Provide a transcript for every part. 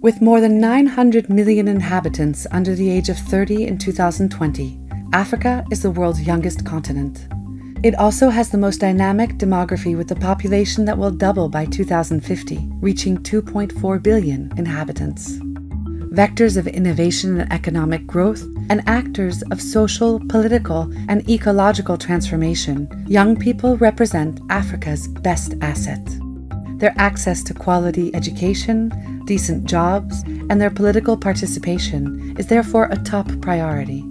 With more than 900 million inhabitants under the age of 30 in 2020, Africa is the world's youngest continent. It also has the most dynamic demography, with a population that will double by 2050, reaching 2.4 billion inhabitants. Vectors of innovation and economic growth, and actors of social, political, and ecological transformation, young people represent Africa's best asset. Their access to quality education, decent jobs, and their political participation is therefore a top priority.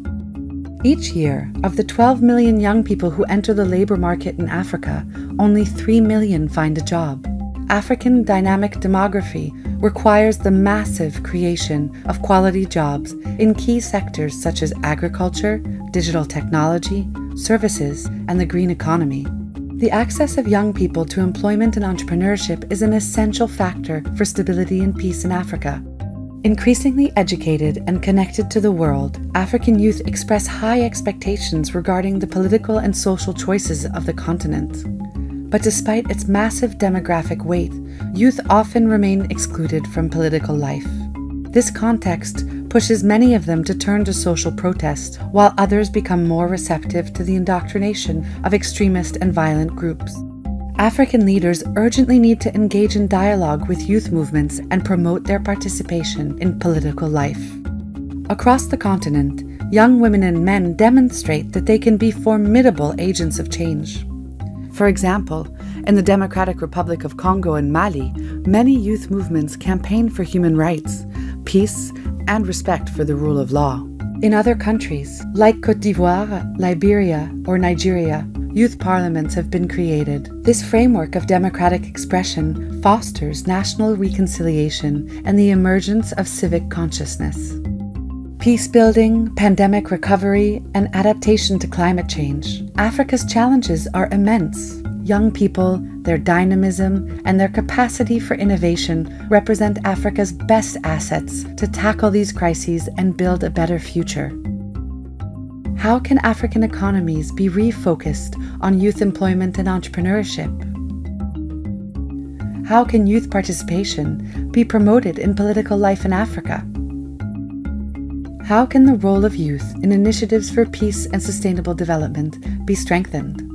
Each year, of the 12 million young people who enter the labor market in Africa, only 3 million find a job. African dynamic demography requires the massive creation of quality jobs in key sectors such as agriculture, digital technology, services, and the green economy. The access of young people to employment and entrepreneurship is an essential factor for stability and peace in Africa. Increasingly educated and connected to the world, African youth express high expectations regarding the political and social choices of the continent. But despite its massive demographic weight, youth often remain excluded from political life. This context pushes many of them to turn to social protest, while others become more receptive to the indoctrination of extremist and violent groups. African leaders urgently need to engage in dialogue with youth movements and promote their participation in political life. Across the continent, young women and men demonstrate that they can be formidable agents of change. For example, in the Democratic Republic of Congo and Mali, many youth movements campaign for human rights, peace, and respect for the rule of law. In other countries, like Côte d'Ivoire, Liberia, or Nigeria, youth parliaments have been created. This framework of democratic expression fosters national reconciliation and the emergence of civic consciousness. Peace building, pandemic recovery, and adaptation to climate change. Africa's challenges are immense. Young people, their dynamism, and their capacity for innovation represent Africa's best assets to tackle these crises and build a better future. How can African economies be refocused on youth employment and entrepreneurship? How can youth participation be promoted in political life in Africa? How can the role of youth in initiatives for peace and sustainable development be strengthened?